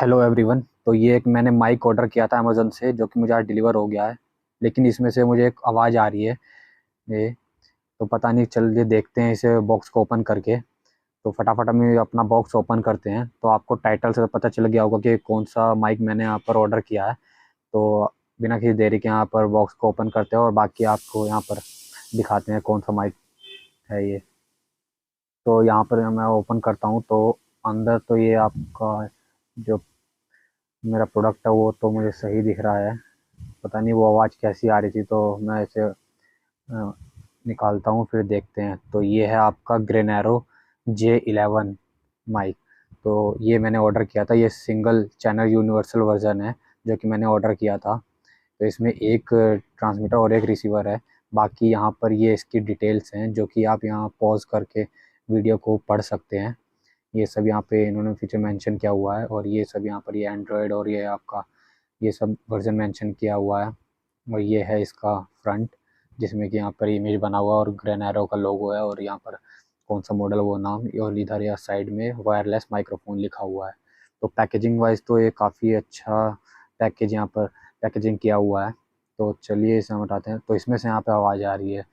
Hello everyone. तो ये एक मैंने माइक ऑर्डर किया था अमेज़न से, जो कि मुझे आज डिलीवर हो गया है। लेकिन इसमें से मुझे एक आवाज़ आ रही है। ये तो पता नहीं, चलिए देखते हैं इसे बॉक्स को ओपन करके। तो फटाफट हम ये अपना बॉक्स ओपन करते हैं। तो आपको टाइटल से पता चल गया होगा कि कौन सा माइक मैंने यहाँ पर ऑर्डर किया है। तो बिना किसी देरी के यहाँ पर बॉक्स को ओपन करते हैं और बाकी आपको यहाँ पर दिखाते हैं कौन सा माइक है ये। तो यहाँ पर मैं ओपन करता हूँ तो अंदर तो ये आपका जो मेरा प्रोडक्ट है वो तो मुझे सही दिख रहा है। पता नहीं वो आवाज़ कैसी आ रही थी, तो मैं इसे निकालता हूँ फिर देखते हैं। तो ये है आपका ग्रेनैरो J11 माइक। तो ये मैंने ऑर्डर किया था। ये सिंगल चैनल यूनिवर्सल वर्जन है जो कि मैंने ऑर्डर किया था। तो इसमें एक ट्रांसमीटर और एक रिसीवर है। बाकी यहाँ पर ये इसकी डिटेल्स हैं जो कि आप यहाँ पॉज करके वीडियो को पढ़ सकते हैं। ये सब यहाँ पे इन्होंने फीचर मेंशन किया हुआ है, और ये सब यहाँ पर ये एंड्रॉयड और ये आपका ये सब वर्जन मेंशन किया हुआ है। और ये है इसका फ्रंट, जिसमें कि यहाँ पर इमेज बना हुआ है और ग्रेनैरो का लोगो है, और यहाँ पर कौन सा मॉडल वो नाम, और इधर या साइड में वायरलेस माइक्रोफोन लिखा हुआ है। तो पैकेजिंग वाइज तो ये काफ़ी अच्छा पैकेज यहाँ पर पैकेजिंग किया हुआ है। तो चलिए इसे हम हटाते हैं। तो इसमें से यहाँ पे आवाज़ आ रही है,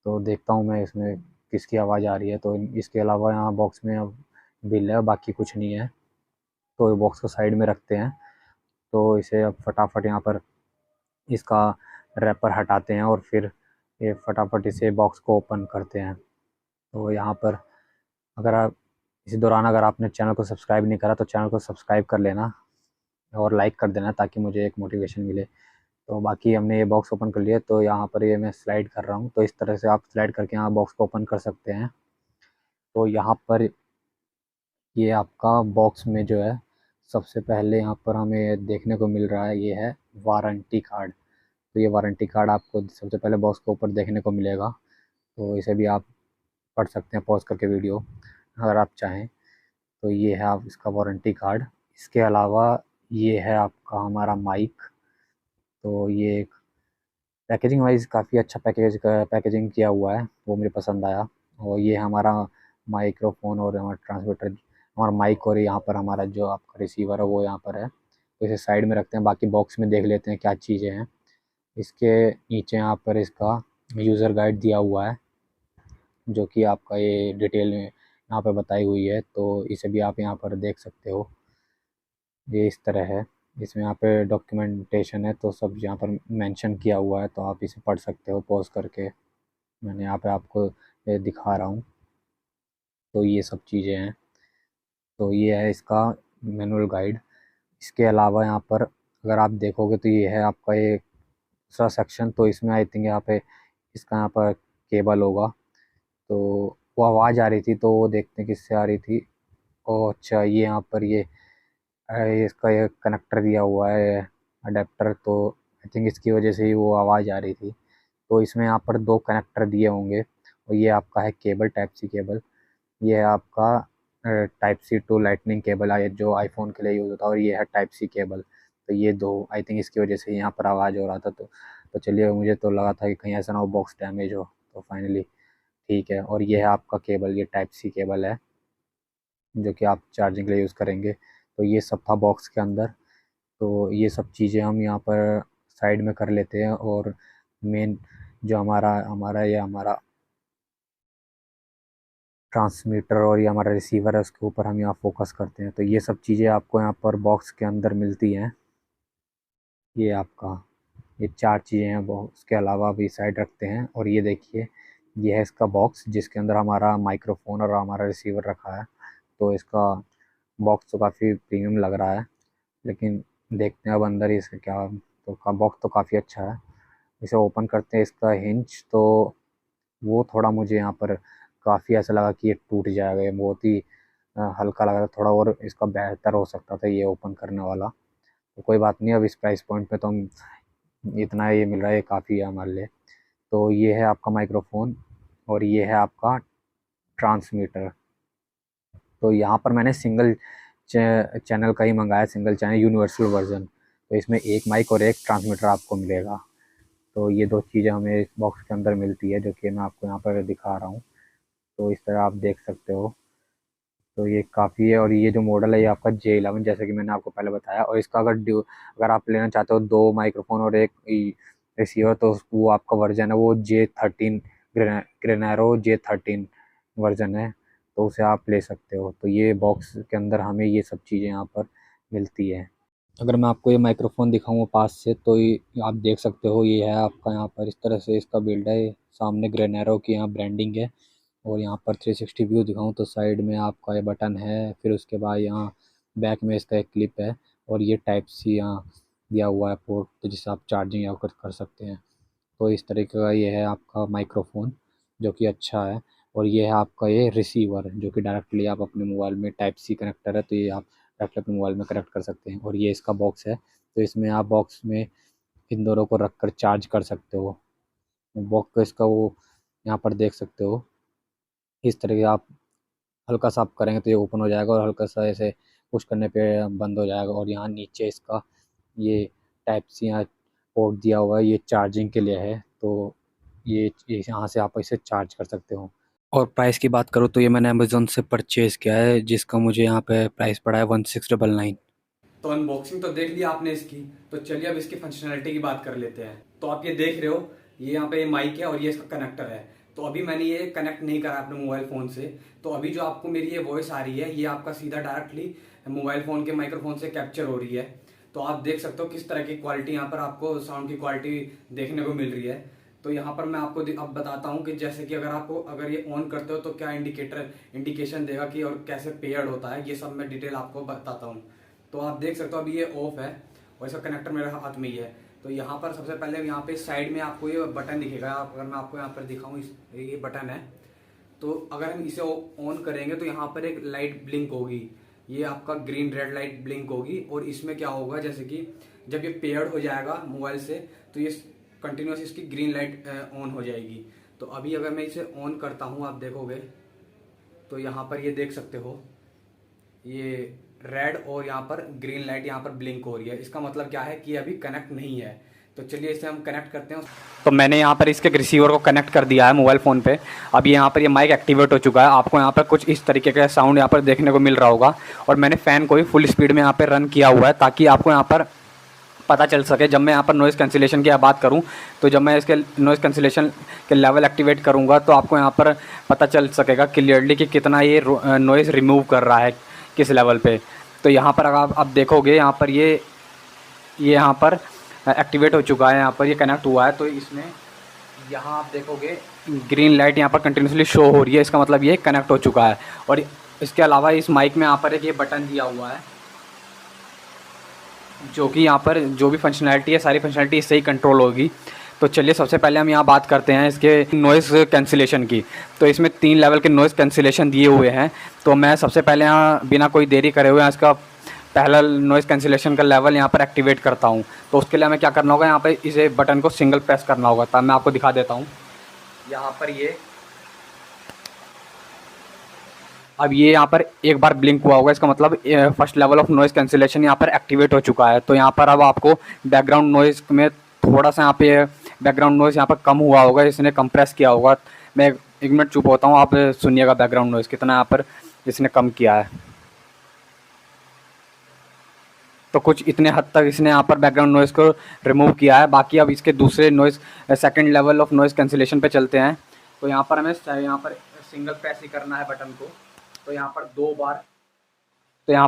तो देखता हूँ मैं इसमें किसकी आवाज़ आ रही है। तो इसके अलावा यहाँ बॉक्स में अब बिल है, बाकी कुछ नहीं है। तो बॉक्स को साइड में रखते हैं। तो इसे अब फटाफट यहाँ पर इसका रैपर हटाते हैं और फिर ये फटाफट इसे बॉक्स को ओपन करते हैं। तो यहाँ पर अगर आप इसी दौरान अगर आपने चैनल को सब्सक्राइब नहीं करा तो चैनल को सब्सक्राइब कर लेना और लाइक कर देना, ताकि मुझे एक मोटिवेशन मिले। तो बाकी हमने ये बॉक्स ओपन कर लिया। तो यहाँ पर ये मैं स्लाइड कर रहा हूँ, तो इस तरह से आप स्लाइड करके यहाँ बॉक्स को ओपन कर सकते हैं। तो यहाँ पर ये आपका बॉक्स में जो है, सबसे पहले यहाँ पर हमें देखने को मिल रहा है ये है वारंटी कार्ड। तो ये वारंटी कार्ड आपको सबसे पहले बॉक्स के ऊपर देखने को मिलेगा। तो इसे भी आप पढ़ सकते हैं पॉज करके वीडियो, अगर आप चाहें। तो ये है आप इसका वारंटी कार्ड। इसके अलावा ये है आपका हमारा माइक। तो ये एक पैकेजिंग वाइज काफ़ी अच्छा पैकेजिंग किया हुआ है, वो मुझे पसंद आया। और ये हमारा माइक्रोफोन और हमारा ट्रांसमीटर, हमारा माइक, और यहाँ पर हमारा जो आपका रिसीवर है वो यहाँ पर है। तो इसे साइड में रखते हैं, बाकी बॉक्स में देख लेते हैं क्या चीज़ें हैं। इसके नीचे यहाँ पर इसका यूज़र गाइड दिया हुआ है, जो कि आपका ये डिटेल में यहाँ पे बताई हुई है। तो इसे भी आप यहाँ पर देख सकते हो। ये इस तरह है। इसमें यहाँ पे डॉक्यूमेंटेशन है, तो सब यहाँ पर मेंशन किया हुआ है, तो आप इसे पढ़ सकते हो पॉज करके। मैंने यहाँ पे आपको ये दिखा रहा हूँ। तो ये सब चीज़ें हैं। तो ये है इसका मैनुअल गाइड। इसके अलावा यहाँ पर अगर आप देखोगे तो ये है आपका ये दूसरा सेक्शन। तो इसमें आई थिंक यहाँ पे इसका यहाँ पर केबल होगा। तो वो आवाज़ आ रही थी, तो वो देखते हैं किससे आ रही थी। ओह अच्छा, ये यहाँ पर ये इसका ये कनेक्टर दिया हुआ है, अडेप्टर। तो आई थिंक इसकी वजह से ही वो आवाज़ आ रही थी। तो इसमें यहाँ पर दो कनेक्टर दिए होंगे, और ये आपका है केबल, टाइप सी केबल। ये है आपका type C to lightning cable है, जो आईफोन के लिए यूज़ होता है, और ये है टाइप सी केबल। तो ये दो आई थिंक इसकी वजह से यहाँ पर आवाज़ हो रहा था। तो चलिए, मुझे तो लगा था कि कहीं ऐसा ना हो बॉक्स डैमेज हो। तो फाइनली ठीक है। और ये है आपका केबल, ये टाइप सी केबल है जो कि आप चार्जिंग के लिए यूज़ करेंगे। तो ये सब था बॉक्स के अंदर। तो ये सब चीज़ें हम यहाँ पर साइड में कर लेते हैं, और मेन जो हमारा हमारा ये हमारा ट्रांसमीटर और ये हमारा रिसीवर है, उसके ऊपर हम यहाँ फोकस करते हैं। तो ये सब चीज़ें आपको यहाँ पर बॉक्स के अंदर मिलती हैं। ये आपका ये चार चीज़ें हैं। उसके अलावा भी साइड रखते हैं। और ये देखिए, ये है इसका बॉक्स जिसके अंदर हमारा माइक्रोफोन और हमारा रिसीवर रखा है। तो इसका बॉक्स तो काफ़ी प्रीमियम लग रहा है, लेकिन देखते हैं अब अंदर ही इसका क्या। तो का बॉक्स तो काफ़ी अच्छा है। इसे ओपन करते हैं। इसका हिंज तो वो थोड़ा मुझे यहाँ पर काफ़ी ऐसा लगा कि ये टूट जाएगा। ये बहुत ही हल्का लगा था, थोड़ा और इसका बेहतर हो सकता था ये ओपन करने वाला। तो कोई बात नहीं, अब इस प्राइस पॉइंट पे तो हम इतना ये मिल रहा है, ये काफ़ी है हमारे लिए। तो ये है आपका माइक्रोफोन, और ये है आपका ट्रांसमीटर। तो यहाँ पर मैंने सिंगल चैनल का ही मंगाया, सिंगल चैनल यूनिवर्सल वर्जन। तो इसमें एक माइक और एक ट्रांसमीटर आपको मिलेगा। तो ये दो चीज़ें हमें इस बॉक्स के अंदर मिलती है, जो कि मैं आपको यहाँ पर दिखा रहा हूँ। तो इस तरह आप देख सकते हो। तो ये काफ़ी है। और ये जो मॉडल है ये आपका J11 जैसे कि मैंने आपको पहले बताया। और इसका अगर आप लेना चाहते हो 2 माइक्रोफ़ोन और 1 रिसीवर, तो वो आपका वर्ज़न है वो J13 ग्रेनैरो J13 वर्ज़न है, तो उसे आप ले सकते हो। तो ये बॉक्स के अंदर हमें ये सब चीज़ें यहाँ पर मिलती है। अगर मैं आपको ये माइक्रोफ़ोन दिखाऊँ पास से, तो ये आप देख सकते हो, ये है आपका यहाँ पर इस तरह से इसका बिल्ड है। सामने ग्रेनैरो की यहाँ ब्रांडिंग है। और यहाँ पर 360 व्यू दिखाऊँ तो साइड में आपका ये बटन है, फिर उसके बाद यहाँ बैक में इसका एक क्लिप है, और ये टाइप सी यहाँ दिया हुआ है पोर्ट, तो जिससे आप चार्जिंग यहाँ कर सकते हैं। तो इस तरीके का ये है आपका माइक्रोफ़ोन, जो कि अच्छा है। और ये है आपका ये रिसीवर, जो कि डायरेक्टली आप अपने मोबाइल में टाइप सी कनेक्टर है, तो ये आप डायरेक्टली अपने मोबाइल में कनेक्ट कर सकते हैं। और ये इसका बॉक्स है, तो इसमें आप बॉक्स में इन दोनों को रख कर चार्ज कर सकते हो। बॉक्स का इसका वो यहाँ पर देख सकते हो, इस तरह के आप हल्का सा आप करेंगे तो ये ओपन हो जाएगा, और हल्का सा ऐसे पुश करने पे बंद हो जाएगा। और यहाँ नीचे इसका ये टाइप सी यहाँ पोर्ट दिया हुआ है, ये चार्जिंग के लिए है, तो ये यहाँ से आप इसे चार्ज कर सकते हो। और प्राइस की बात करूँ तो ये मैंने अमेज़न से परचेज़ किया है, जिसका मुझे यहाँ पे प्राइस पड़ा है 1699। तो अनबॉक्सिंग तो देख लिया आपने इसकी, तो चलिए अब इसकी फंक्शनैलिटी की बात कर लेते हैं। तो आप ये देख रहे हो, ये यहाँ पे माइक है और ये इसका कनेक्टर है। तो अभी मैंने ये कनेक्ट नहीं करा अपने मोबाइल फोन से, तो अभी जो आपको मेरी ये वॉइस आ रही है ये आपका सीधा डायरेक्टली मोबाइल फोन के माइक्रोफोन से कैप्चर हो रही है। तो आप देख सकते हो किस तरह की क्वालिटी यहाँ पर आपको साउंड की क्वालिटी देखने को मिल रही है। तो यहाँ पर मैं आपको अब बताता हूँ कि जैसे कि अगर ये ऑन करते हो तो क्या इंडिकेशन देगा कि और कैसे पेयर्ड होता है, ये सब मैं डिटेल आपको बताता हूँ। तो आप देख सकते हो अभी ये ऑफ है और इसका कनेक्टर मेरे हाथ में ही है। तो यहाँ पर सबसे पहले यहाँ पे साइड में आपको ये बटन दिखेगा, अगर मैं आपको यहाँ पर दिखाऊँ, ये बटन है। तो अगर हम इसे ऑन करेंगे तो यहाँ पर एक लाइट ब्लिंक होगी, ये आपका ग्रीन रेड लाइट ब्लिंक होगी। और इसमें क्या होगा, जैसे कि जब ये पेयर्ड हो जाएगा मोबाइल से तो ये कंटिन्यूस इसकी ग्रीन लाइट ऑन हो जाएगी। तो अभी अगर मैं इसे ऑन करता हूँ आप देखोगे तो यहाँ पर ये देख सकते हो, ये रेड और यहाँ पर ग्रीन लाइट यहाँ पर ब्लिंक हो रही है। इसका मतलब क्या है कि अभी कनेक्ट नहीं है। तो चलिए इसे हम कनेक्ट करते हैं। तो मैंने यहाँ पर इसके रिसीवर को कनेक्ट कर दिया है मोबाइल फ़ोन पे। अब यहाँ पर ये माइक एक्टिवेट हो चुका है, आपको यहाँ पर कुछ इस तरीके का साउंड यहाँ पर देखने को मिल रहा होगा। और मैंने फ़ैन को भी फुल स्पीड में यहाँ पर रन किया हुआ है, ताकि आपको यहाँ पर पता चल सके। जब मैं यहाँ पर नॉइज़ कैंसिलेशन की बात करूँ, तो जब मैं इसके नॉइज़ कैंसिलेशन के लेवल एक्टिवेट करूँगा तो आपको यहाँ पर पता चल सकेगा क्लियरली कि कितना ये नॉइज़ रिमूव कर रहा है, किस लेवल पे। तो यहाँ पर अगर आप देखोगे, यहाँ पर ये यहाँ पर एक्टिवेट हो चुका है, यहाँ पर ये कनेक्ट हुआ है। तो इसमें यहाँ आप देखोगे ग्रीन लाइट यहाँ पर कंटिन्यूसली शो हो रही है, इसका मतलब ये कनेक्ट हो चुका है। और इसके अलावा इस माइक में यहाँ पर एक ये बटन दिया हुआ है, जो कि यहाँ पर जो भी फंक्शनैलिटी है सारी फंक्शनैलिटी इससे ही कंट्रोल होगी। तो चलिए सबसे पहले हम यहाँ बात करते हैं इसके नॉइज़ कैंसिलेशन की। तो इसमें 3 लेवल के नॉइज़ कैंसिलेशन दिए हुए हैं। तो मैं सबसे पहले यहाँ बिना कोई देरी करे हुए इसका पहला नॉइज़ कैंसिलेशन का लेवल यहाँ पर एक्टिवेट करता हूँ। तो उसके लिए हमें क्या करना होगा, यहाँ पर इसे बटन को सिंगल प्रेस करना होगा। तब मैं आपको दिखा देता हूँ। यहाँ पर ये अब ये यहाँ पर एक बार ब्लिंक हुआ होगा, इसका मतलब first level of noise cancellation यहाँ पर एक्टिवेट हो चुका है। तो यहाँ पर अब आपको बैकग्राउंड नॉइज़ में थोड़ा सा यहाँ पे बैकग्राउंड नॉइज़ यहाँ पर कम हुआ होगा, इसने कंप्रेस किया होगा। मैं एक मिनट चुप होता हूँ, आप सुनिएगा बैकग्राउंड नॉइज़ कितना यहाँ पर इसने कम किया है। तो कुछ इतने हद तक इसने यहाँ पर बैकग्राउंड नॉइज़ को रिमूव किया है। बाकी अब इसके दूसरे noise second level of noise cancellation पे चलते हैं। तो यहाँ पर हमें यहाँ पर सिंगल प्रेस ही करना है बटन को। तो यहाँ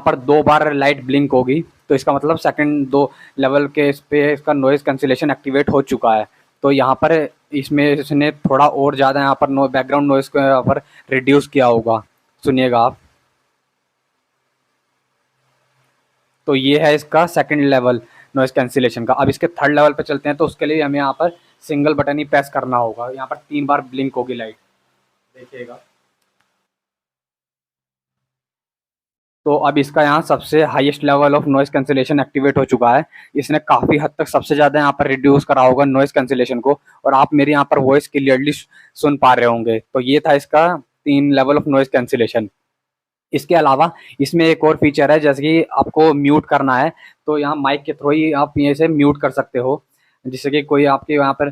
पर दो बार लाइट ब्लिंक होगी। तो इसका मतलब सेकंड 2 लेवल के इस पे इसका नॉइज़ कैंसिलेशन एक्टिवेट हो चुका है। तो यहाँ पर इसमें इसने थोड़ा और ज़्यादा यहाँ पर बैकग्राउंड नॉइज़ को यहाँ पर रिड्यूस किया होगा, सुनिएगा आप। तो ये है इसका सेकंड लेवल नॉइज़ कैंसिलेशन का। अब इसके थर्ड लेवल पे चलते हैं। तो उसके लिए हमें यहाँ पर सिंगल बटन ही प्रेस करना होगा। यहाँ पर 3 बार ब्लिंक होगी लाइट, देखिएगा। तो अब इसका यहाँ सबसे highest level of noise cancellation activate हो चुका है। इसने काफ़ी हद तक सबसे ज़्यादा यहाँ पर रिड्यूस करा होगा नॉइज़ कैंसिलेशन को, और आप मेरे यहाँ पर वॉइस क्लियरली सुन पा रहे होंगे। तो ये था इसका 3 लेवल ऑफ नॉइज़ कैंसिलेशन। इसके अलावा इसमें एक और फीचर है, जैसे कि आपको म्यूट करना है तो यहाँ माइक के थ्रू ही आप ये से म्यूट कर सकते हो, जिससे कि कोई आपके यहाँ पर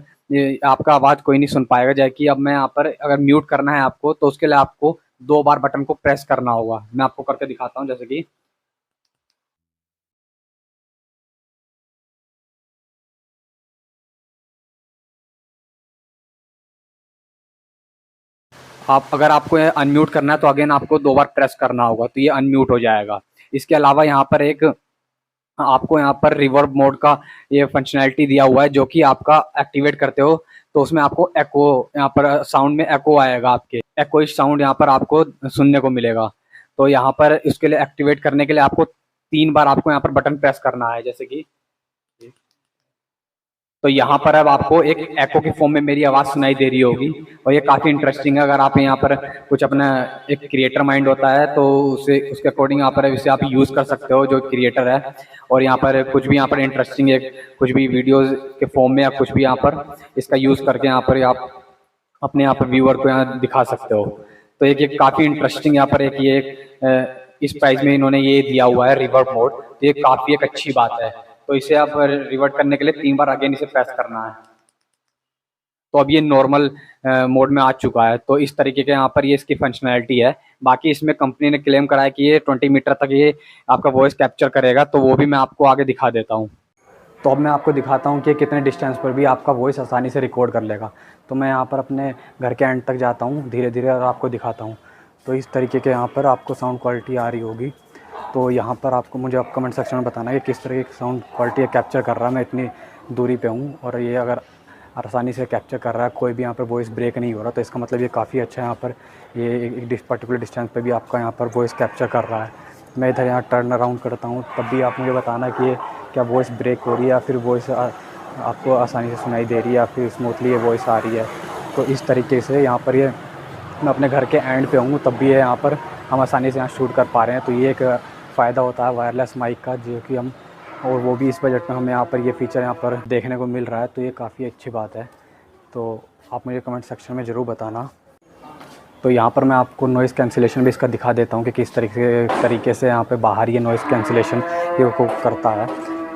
आपका आवाज़ कोई नहीं सुन पाएगा। जैसे कि अब मैं यहाँ पर अगर म्यूट करना है आपको, तो उसके लिए आपको 2 बार बटन को प्रेस करना होगा। मैं आपको करके दिखाता हूँ, जैसे कि आप अगर आपको अनम्यूट करना है तो अगेन आपको 2 बार प्रेस करना होगा, तो ये अनम्यूट हो जाएगा। इसके अलावा यहाँ पर एक आपको यहाँ पर रिवर्ब मोड का ये फंक्शनैलिटी दिया हुआ है, जो कि आपका एक्टिवेट करते हो तो उसमें आपको एको, यहाँ पर साउंड में एको आएगा, आपके एको साउंड यहाँ पर आपको सुनने को मिलेगा। तो यहाँ पर इसके लिए एक्टिवेट करने के लिए आपको 3 बार आपको यहाँ पर बटन प्रेस करना है, जैसे कि तो यहाँ पर अब आपको एक एको की फॉर्म में मेरी आवाज़ सुनाई दे रही होगी, और ये काफ़ी इंटरेस्टिंग है। अगर आप यहाँ पर कुछ अपना एक क्रिएटर माइंड होता है तो उसे उसके अकॉर्डिंग यहाँ पर इसे आप यूज़ कर सकते हो, जो क्रिएटर है। और यहाँ पर कुछ भी यहाँ पर इंटरेस्टिंग एक कुछ भी वीडियोज़ के फॉर्म में या कुछ भी यहाँ पर इसका यूज़ करके यहाँ पर आप अपने यहाँ पर व्यूअर को यहाँ दिखा सकते हो। तो एक काफ़ी इंटरेस्टिंग यहाँ पर एक ये इस प्राइस में इन्होंने ये दिया हुआ है रिवर्ब मोड, तो ये काफ़ी एक अच्छी बात है। तो इसे आप रिवर्ट करने के लिए 3 बार अगेन इसे प्रेस करना है। तो अब ये नॉर्मल मोड में आ चुका है। तो इस तरीके के यहाँ पर ये इसकी फंक्शनैलिटी है। बाकी इसमें कंपनी ने क्लेम करा है कि ये 20 मीटर तक ये आपका वॉइस कैप्चर करेगा, तो वो भी मैं आपको आगे दिखा देता हूँ। तो अब मैं आपको दिखाता हूँ कि कितने डिस्टेंस पर भी आपका वॉइस आसानी से रिकॉर्ड कर लेगा। तो मैं यहाँ पर अपने घर के एंड तक जाता हूँ धीरे धीरे और आपको दिखाता हूँ। तो इस तरीके के यहाँ पर आपको साउंड क्वालिटी आ रही होगी। तो यहाँ पर आपको मुझे आप कमेंट सेक्शन में बताना है कि किस तरह की साउंड क्वालिटी कैप्चर कर रहा है। मैं इतनी दूरी पे हूँ और ये अगर आसानी से कैप्चर कर रहा है, कोई भी यहाँ पर वॉइस ब्रेक नहीं हो रहा, तो इसका मतलब ये काफ़ी अच्छा है। यहाँ पर ये एक पर्टिकुलर डिस्टेंस पे भी आपका यहाँ पर वॉइस कैप्चर कर रहा है। मैं इधर यहाँ टर्न अराउंड करता हूँ, तब भी आप मुझे बताना कि ये क्या वॉइस ब्रेक हो रही है या फिर वॉइस आपको आसानी से सुनाई दे रही है या फिर स्मूथली ये वॉइस आ रही है। तो इस तरीके से यहाँ पर ये मैं अपने घर के एंड पे हूँ, तब भी ये यहाँ पर हम आसानी से यहाँ शूट कर पा रहे हैं। तो ये एक फ़ायदा होता है वायरलेस माइक का, जो कि हम और वो भी इस बजट में हमें यहाँ पर ये फ़ीचर यहाँ पर देखने को मिल रहा है। तो ये काफ़ी अच्छी बात है। तो आप मुझे कमेंट सेक्शन में ज़रूर बताना। तो यहाँ पर मैं आपको नॉइज़ कैंसिलेशन भी इसका दिखा देता हूँ कि किस तरीके से यहाँ पे बाहर ये नॉइज़ कैंसिलेशन ये को करता है।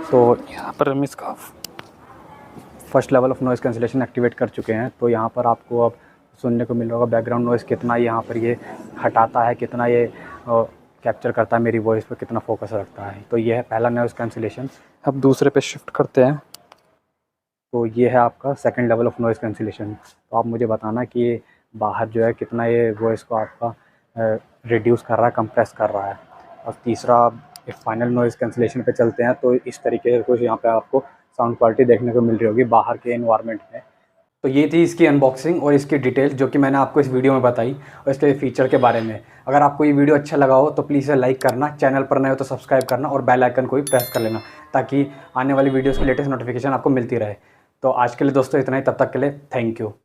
तो यहाँ पर हम इसका first level of noise cancellation activate कर चुके हैं। तो यहाँ पर आपको अब सुनने को मिल रहा होगा बैकग्राउंड नॉइज़ कितना यहाँ पर ये हटाता है, कितना ये कैप्चर करता है, मेरी वॉइस पर कितना फोकस रखता है। तो ये है पहला नॉइज़ कैंसिलेशन। अब दूसरे पे शिफ्ट करते हैं। तो ये है आपका second level of noise cancellation. तो आप मुझे बताना कि बाहर जो है कितना ये वॉइस को आपका रिड्यूस कर रहा है, कंप्रेस कर रहा है। और तीसरा एक फाइनल नॉइज़ कैंसिलेशन पे चलते हैं। तो इस तरीके से कुछ यहाँ पे आपको साउंड क्वालिटी देखने को मिल रही होगी बाहर के एनवायरनमेंट में। तो ये थी इसकी अनबॉक्सिंग और इसकी डिटेल जो कि मैंने आपको इस वीडियो में बताई और इसके फीचर के बारे में। अगर आपको ये वीडियो अच्छा लगा हो तो प्लीज़ इसे लाइक करना, चैनल पर नए हो तो सब्सक्राइब करना और बेल आइकन को भी प्रेस कर लेना, ताकि आने वाली वीडियोज़ की लेटेस्ट नोटिफिकेशन आपको मिलती रहे। तो आज के लिए दोस्तों इतना ही, तब तक के लिए थैंक यू।